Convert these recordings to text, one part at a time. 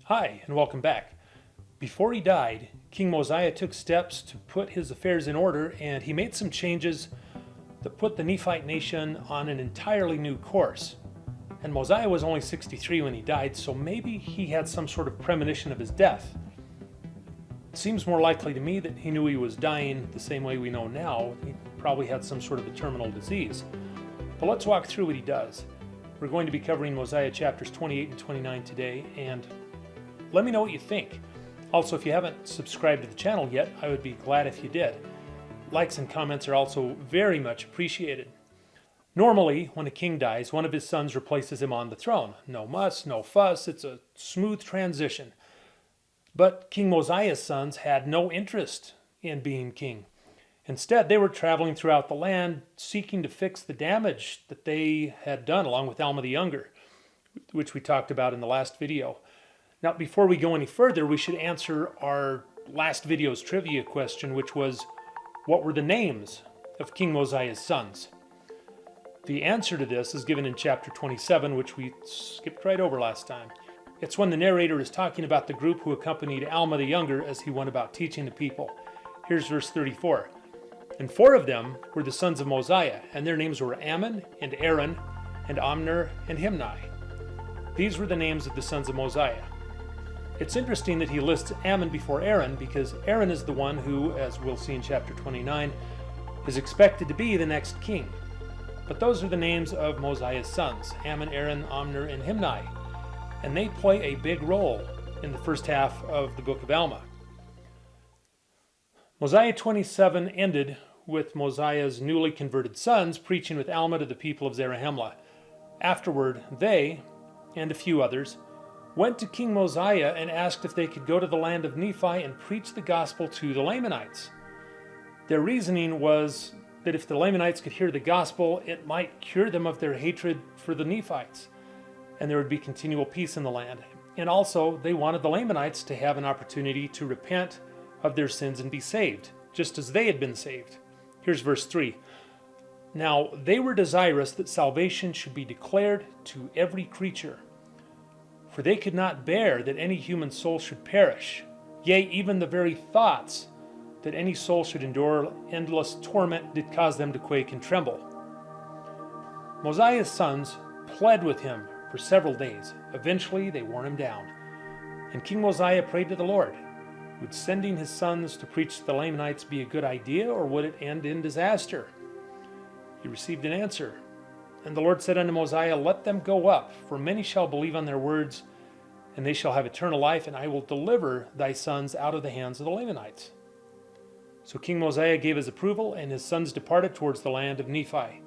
Hi, and welcome back. Before he died, King Mosiah took steps to put his affairs in order, and he made some changes that put the Nephite nation on an entirely new course. And Mosiah was only 63 when he died, so maybe he had some sort of premonition of his death. It seems more likely to me that he knew he was dying the same way we know now. He probably had some sort of a terminal disease. But let's walk through what he does. We're going to be covering Mosiah chapters 28 and 29 today, and let me know what you think. Also, if you haven't subscribed to the channel yet, I would be glad if you did. Likes and comments are also very much appreciated. Normally, when a king dies, one of his sons replaces him on the throne. No muss, no fuss, it's a smooth transition. But King Mosiah's sons had no interest in being king. Instead, they were traveling throughout the land, seeking to fix the damage that they had done, along with Alma the Younger, which we talked about in the last video. Now, before we go any further, we should answer our last video's trivia question, which was, what were the names of King Mosiah's sons? The answer to this is given in chapter 27, which we skipped right over last time. It's when the narrator is talking about the group who accompanied Alma the Younger as he went about teaching the people. Here's verse 34. And 4 of them were the sons of Mosiah, and their names were Ammon, and Aaron, and Omner, and Himni. These were the names of the sons of Mosiah. It's interesting that he lists Ammon before Aaron, because Aaron is the one who, as we'll see in chapter 29, is expected to be the next king. But those are the names of Mosiah's sons, Ammon, Aaron, Omner, and Himni, and they play a big role in the first half of the book of Alma. Mosiah 27 ended with Mosiah's newly converted sons preaching with Alma to the people of Zarahemla. Afterward, they, and a few others, went to King Mosiah and asked if they could go to the land of Nephi and preach the gospel to the Lamanites. Their reasoning was that if the Lamanites could hear the gospel, it might cure them of their hatred for the Nephites, and there would be continual peace in the land. And also, they wanted the Lamanites to have an opportunity to repent of their sins and be saved, just as they had been saved. Here's verse 3. Now they were desirous that salvation should be declared to every creature, for they could not bear that any human soul should perish. Yea, even the very thoughts that any soul should endure endless torment did cause them to quake and tremble. Mosiah's sons pled with him for several days. Eventually they wore him down. And King Mosiah prayed to the Lord. Would sending his sons to preach to the Lamanites be a good idea, or would it end in disaster? He received an answer. And the Lord said unto Mosiah, Let them go up, for many shall believe on their words, and they shall have eternal life, and I will deliver thy sons out of the hands of the Lamanites. So King Mosiah gave his approval, and his sons departed towards the land of Nephi.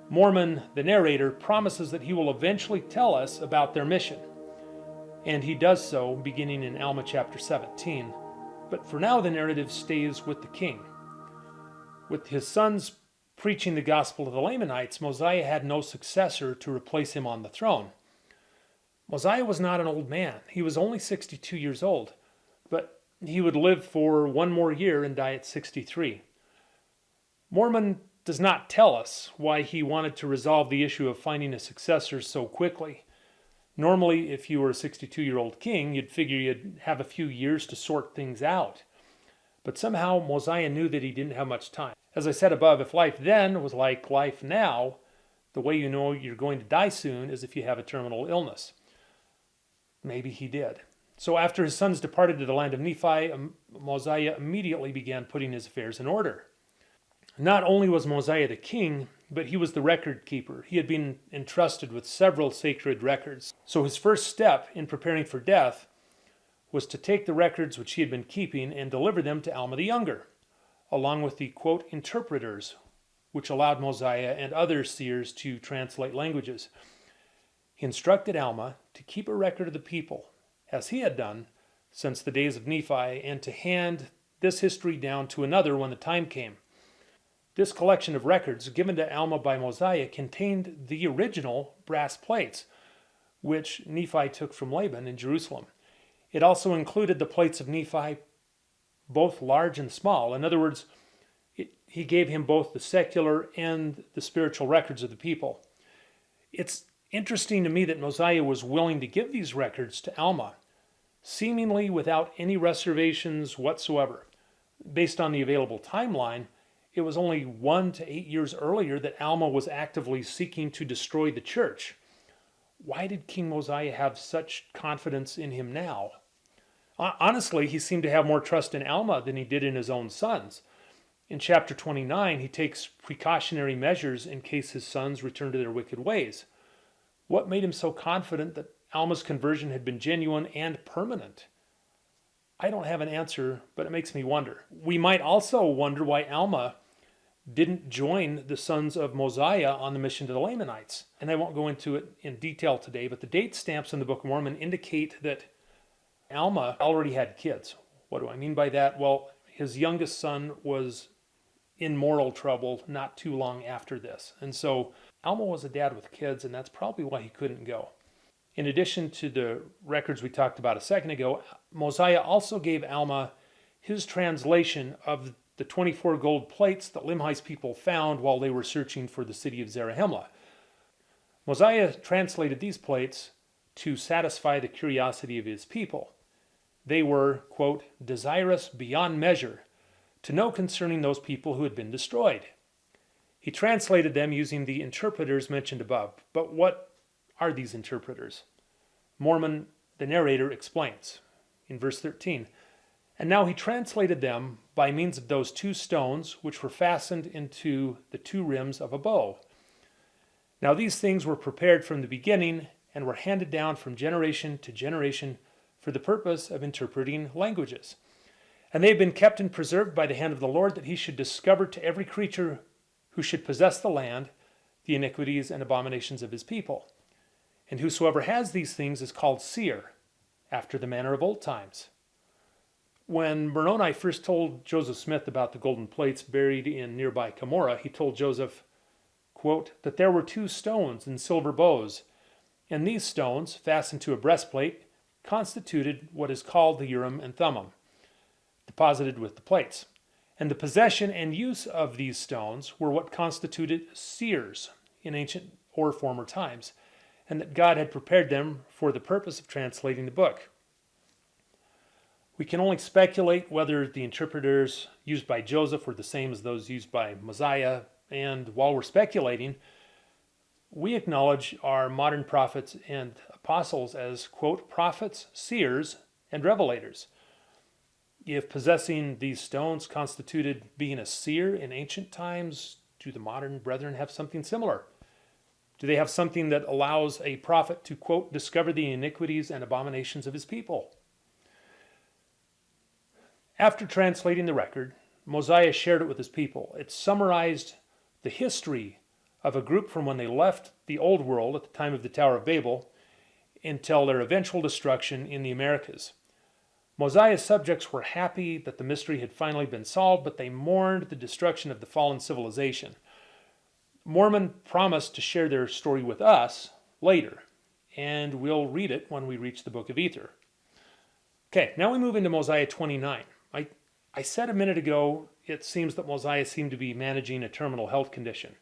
Mormon, the narrator, promises that he will eventually tell us about their mission. And he does so beginning in Alma chapter 17. But for now the narrative stays with the king. With his sons preaching the gospel to the Lamanites, Mosiah had no successor to replace him on the throne. Mosiah was not an old man. He was only 62 years old, but he would live for one more year and die at 63. Mormon does not tell us why he wanted to resolve the issue of finding a successor so quickly. Normally, if you were a 62-year-old king, you'd figure you'd have a few years to sort things out. But somehow Mosiah knew that he didn't have much time. As I said above, if life then was like life now, the way you know you're going to die soon is if you have a terminal illness. Maybe he did. So after his sons departed to the land of Nephi, Mosiah immediately began putting his affairs in order. Not only was Mosiah the king, but he was the record keeper. He had been entrusted with several sacred records. So his first step in preparing for death was to take the records which he had been keeping and deliver them to Alma the Younger, along with the, quote, interpreters, which allowed Mosiah and other seers to translate languages. He instructed Alma to keep a record of the people, as he had done since the days of Nephi, and to hand this history down to another when the time came. This collection of records given to Alma by Mosiah contained the original brass plates, which Nephi took from Laban in Jerusalem. It also included the plates of Nephi, both large and small. In other words, he gave him both the secular and the spiritual records of the people. It's interesting to me that Mosiah was willing to give these records to Alma. seemingly without any reservations whatsoever. Based on the available timeline, it was only 1 to 8 years earlier that Alma was actively seeking to destroy the church. Why did King Mosiah have such confidence in him now? Honestly, he seemed to have more trust in Alma than he did in his own sons. In chapter 29, he takes precautionary measures in case his sons return to their wicked ways. What made him so confident that Alma's conversion had been genuine and permanent? I don't have an answer, but it makes me wonder. We might also wonder why Alma didn't join the sons of Mosiah on the mission to the Lamanites. And I won't go into it in detail today, but the date stamps in the Book of Mormon indicate that Alma already had kids. What do I mean by that? Well, his youngest son was in moral trouble not too long after this. And so Alma was a dad with kids, and that's probably why he couldn't go. In addition to the records we talked about a second ago, Mosiah also gave Alma his translation of the 24 gold plates that Limhi's people found while they were searching for the city of Zarahemla. Mosiah translated these plates to satisfy the curiosity of his people. They were, quote, desirous beyond measure to know concerning those people who had been destroyed. He translated them using the interpreters mentioned above. But what are these interpreters? Mormon, the narrator, explains in verse 13, and now he translated them by means of those 2 stones which were fastened into the 2 rims of a bow. Now these things were prepared from the beginning and were handed down from generation to generation for the purpose of interpreting languages. And they have been kept and preserved by the hand of the Lord, that he should discover to every creature who should possess the land the iniquities and abominations of his people. And whosoever has these things is called seer, after the manner of old times. When Moroni first told Joseph Smith about the golden plates buried in nearby Cumorah, he told Joseph, quote, that there were 2 stones in silver bows, and these stones, fastened to a breastplate, constituted what is called the Urim and Thummim, deposited with the plates. And the possession and use of these stones were what constituted seers in ancient or former times, and that God had prepared them for the purpose of translating the book. We can only speculate whether the interpreters used by Joseph were the same as those used by Mosiah, and while we're speculating, we acknowledge our modern prophets and apostles as, quote, prophets, seers, and revelators. If possessing these stones constituted being a seer in ancient times, do the modern brethren have something similar? Do they have something that allows a prophet to, quote, discover the iniquities and abominations of his people? After translating the record, Mosiah shared it with his people. It summarized the history of a group from when they left the old world at the time of the Tower of Babel until their eventual destruction in the Americas. Mosiah's subjects were happy that the mystery had finally been solved, but they mourned the destruction of the fallen civilization. Mormon promised to share their story with us later, and we'll read it when we reach the Book of Ether. Okay, now we move into Mosiah 29. I said a minute ago, it seems that Mosiah seemed to be managing a terminal health condition.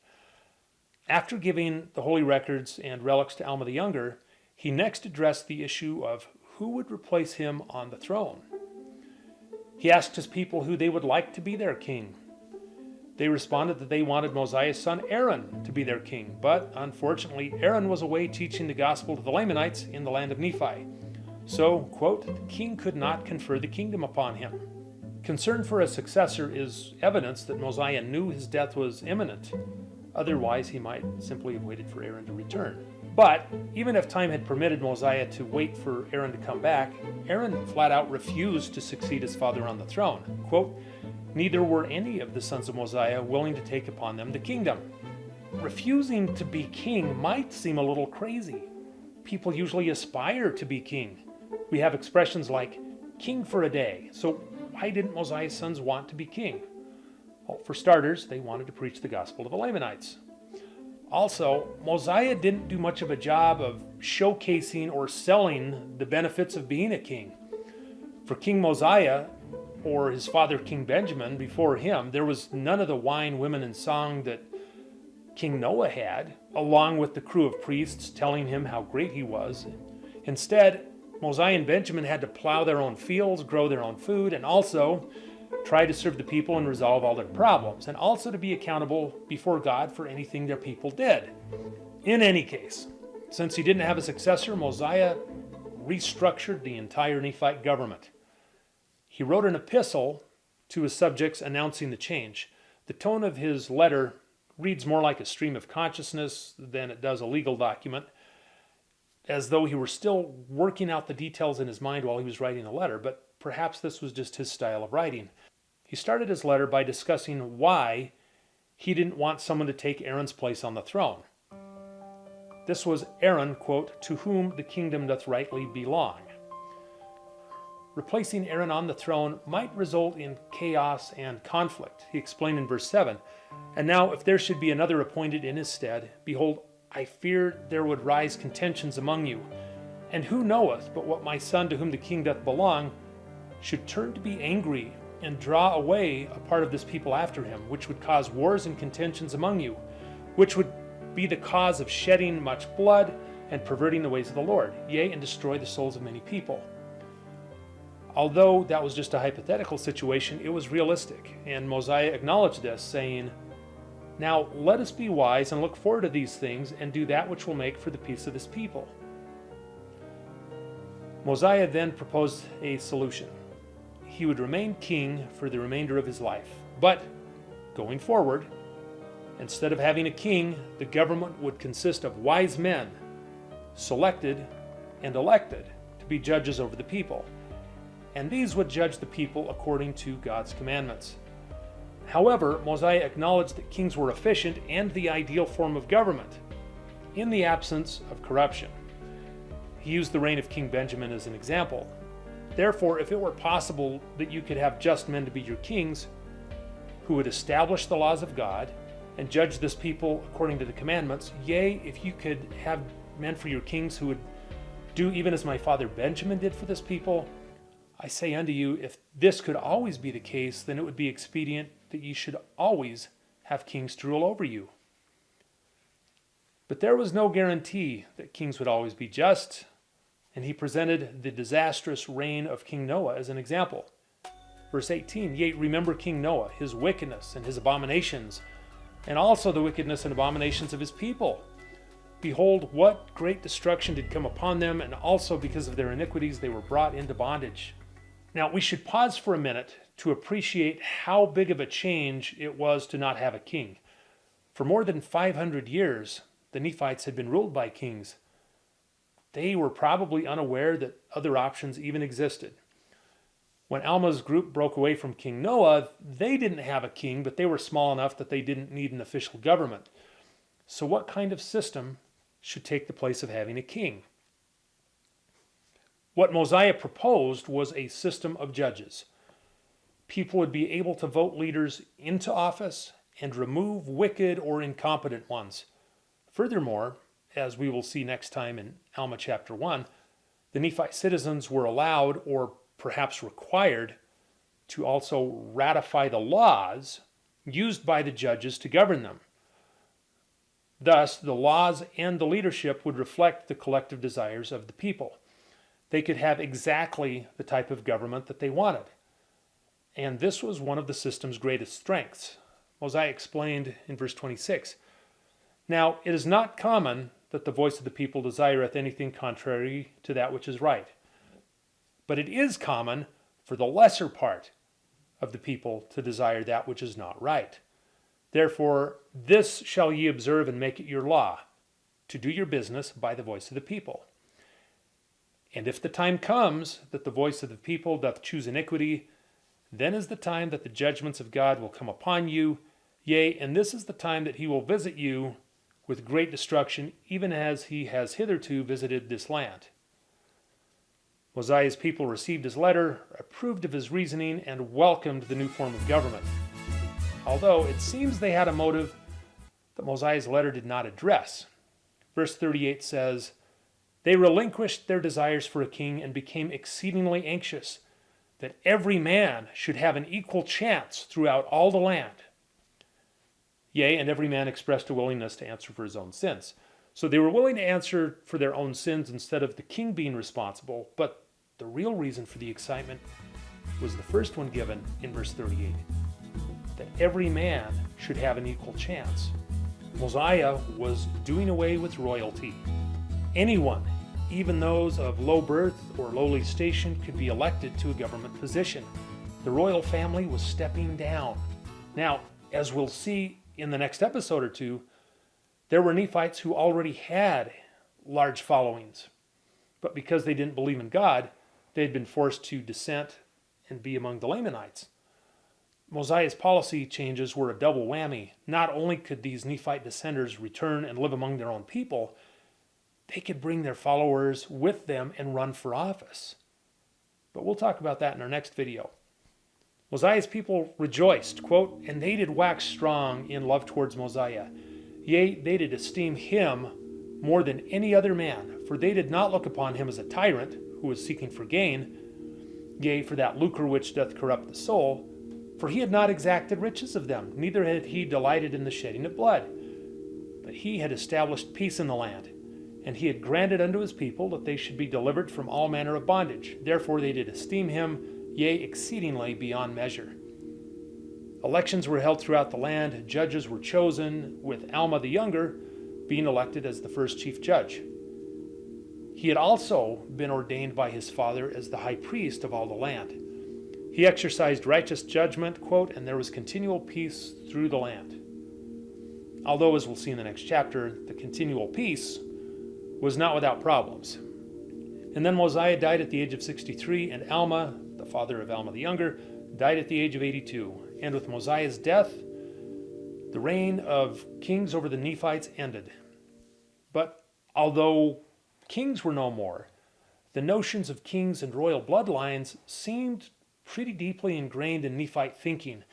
After giving the holy records and relics to Alma the Younger, he next addressed the issue of who would replace him on the throne. He asked his people who they would like to be their king. They responded that they wanted Mosiah's son Aaron to be their king, but unfortunately Aaron was away teaching the gospel to the Lamanites in the land of Nephi. So, quote, the king could not confer the kingdom upon him. Concern for a successor is evidence that Mosiah knew his death was imminent. Otherwise, he might simply have waited for Aaron to return. But even if time had permitted Mosiah to wait for Aaron to come back, Aaron flat out refused to succeed his father on the throne. Quote, neither were any of the sons of Mosiah willing to take upon them the kingdom. Refusing to be king might seem a little crazy. People usually aspire to be king. We have expressions like king for a day. So why didn't Mosiah's sons want to be king? Well, for starters, they wanted to preach the gospel to the Lamanites. Also, Mosiah didn't do much of a job of showcasing or selling the benefits of being a king. For King Mosiah, or his father King Benjamin before him, there was none of the wine, women, and song that King Noah had, along with the crew of priests telling him how great he was. Instead, Mosiah and Benjamin had to plow their own fields, grow their own food, and also try to serve the people and resolve all their problems, and also to be accountable before God for anything their people did. In any case, since he didn't have a successor, Mosiah restructured the entire Nephite government. He wrote an epistle to his subjects announcing the change. The tone of his letter reads more like a stream of consciousness than it does a legal document, as though he were still working out the details in his mind while he was writing the letter, but perhaps this was just his style of writing. He started his letter by discussing why he didn't want someone to take Aaron's place on the throne. This was Aaron, quote, "to whom the kingdom doth rightly belong." Replacing Aaron on the throne might result in chaos and conflict. He explained in verse 7, "And now if there should be another appointed in his stead, behold, I fear there would rise contentions among you. And who knoweth but what my son to whom the king doth belong should turn to be angry and draw away a part of this people after him, which would cause wars and contentions among you, which would be the cause of shedding much blood and perverting the ways of the Lord, yea, and destroy the souls of many people." Although that was just a hypothetical situation, it was realistic, and Mosiah acknowledged this, saying, "Now let us be wise and look forward to these things and do that which will make for the peace of this people." Mosiah then proposed a solution. He would remain king for the remainder of his life, but going forward, instead of having a king, the government would consist of wise men, selected and elected to be judges over the people, and these would judge the people according to God's commandments. However, Mosiah acknowledged that kings were efficient and the ideal form of government, in the absence of corruption. He used the reign of King Benjamin as an example. Therefore, if it were possible that you could have just men to be your kings, who would establish the laws of God and judge this people according to the commandments, yea, if you could have men for your kings who would do even as my father Benjamin did for this people, I say unto you, if this could always be the case, then it would be expedient that ye should always have kings to rule over you. But there was no guarantee that kings would always be just, and he presented the disastrous reign of King Noah as an example. Verse 18, "Yea, remember King Noah, his wickedness and his abominations, and also the wickedness and abominations of his people. Behold, what great destruction did come upon them, and also because of their iniquities they were brought into bondage." Now, we should pause for a minute to appreciate how big of a change it was to not have a king. For more than 500 years, the Nephites had been ruled by kings. They were probably unaware that other options even existed. When Alma's group broke away from King Noah, they didn't have a king, but they were small enough that they didn't need an official government. So what kind of system should take the place of having a king? What Mosiah proposed was a system of judges. People would be able to vote leaders into office and remove wicked or incompetent ones. Furthermore, as we will see next time in Alma chapter 1, the Nephite citizens were allowed, or perhaps required, to also ratify the laws used by the judges to govern them. Thus, the laws and the leadership would reflect the collective desires of the people. They could have exactly the type of government that they wanted. And this was one of the system's greatest strengths. Mosiah explained in verse 26, "Now it is not common that the voice of the people desireth anything contrary to that which is right. But it is common for the lesser part of the people to desire that which is not right. Therefore this shall ye observe and make it your law, to do your business by the voice of the people. And if the time comes that the voice of the people doth choose iniquity, then is the time that the judgments of God will come upon you. Yea, and this is the time that he will visit you with great destruction, even as he has hitherto visited this land." Mosiah's people received his letter, approved of his reasoning, and welcomed the new form of government. Although it seems they had a motive that Mosiah's letter did not address. Verse 38 says, "They relinquished their desires for a king and became exceedingly anxious that every man should have an equal chance throughout all the land. Yea, and every man expressed a willingness to answer for his own sins." So they were willing to answer for their own sins instead of the king being responsible, but the real reason for the excitement was the first one given in verse 38, that every man should have an equal chance. Mosiah was doing away with royalty. Anyone, even those of low birth or lowly station, could be elected to a government position. The royal family was stepping down. Now, as we'll see in the next episode or two, there were Nephites who already had large followings, but because they didn't believe in God, they had been forced to dissent and be among the Lamanites. Mosiah's policy changes were a double whammy. Not only could these Nephite dissenters return and live among their own people, they could bring their followers with them and run for office. But we'll talk about that in our next video. Mosiah's people rejoiced, quote, "And they did wax strong in love towards Mosiah. Yea, they did esteem him more than any other man, for they did not look upon him as a tyrant who was seeking for gain, yea, for that lucre which doth corrupt the soul, for he had not exacted riches of them, neither had he delighted in the shedding of blood. But he had established peace in the land, and he had granted unto his people that they should be delivered from all manner of bondage. Therefore they did esteem him, yea, exceedingly beyond measure." Elections were held throughout the land. Judges were chosen, with Alma the Younger being elected as the first chief judge. He had also been ordained by his father as the high priest of all the land. He exercised righteous judgment, quote, "and there was continual peace through the land." Although, as we'll see in the next chapter, the continual peace was not without problems. And then Mosiah died at the age of 63, and Alma, the father of Alma the Younger, died at the age of 82. And with Mosiah's death, the reign of kings over the Nephites ended. But although kings were no more, the notions of kings and royal bloodlines seemed pretty deeply ingrained in Nephite thinking.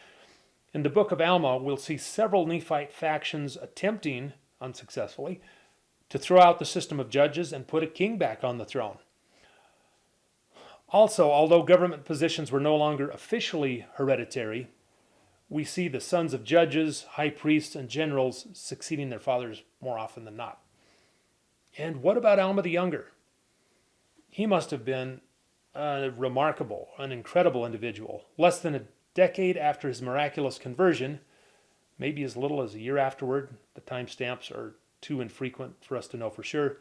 In the book of Alma, we'll see several Nephite factions attempting, unsuccessfully, to throw out the system of judges and put a king back on the throne. Also, although government positions were no longer officially hereditary, we see the sons of judges, high priests, and generals succeeding their fathers more often than not. And what about Alma the Younger? He must have been a remarkable, an incredible individual. Less than a decade after his miraculous conversion, maybe as little as a year afterward, the timestamps are too infrequent for us to know for sure,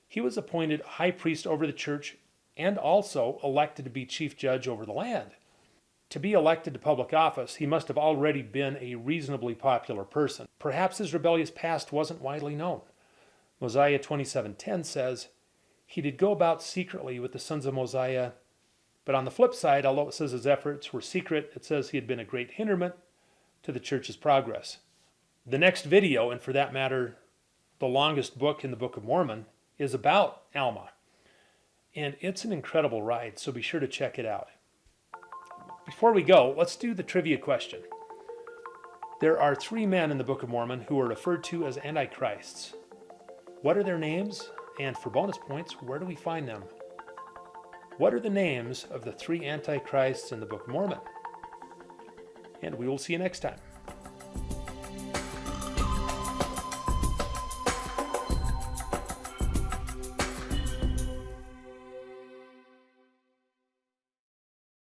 he was appointed high priest over the church and also elected to be chief judge over the land. To be elected to public office, he must have already been a reasonably popular person. Perhaps his rebellious past wasn't widely known. Mosiah 27:10 says, "He did go about secretly with the sons of Mosiah," but on the flip side, although it says his efforts were secret, it says he had been a great hinderment to the church's progress. The next video, and for that matter, the longest book in the Book of Mormon, is about Alma. And it's an incredible ride, so be sure to check it out. Before we go, let's do the trivia question. There are 3 men in the Book of Mormon who are referred to as antichrists. What are their names? And for bonus points, where do we find them? What are the names of the 3 antichrists in the Book of Mormon? And we will see you next time.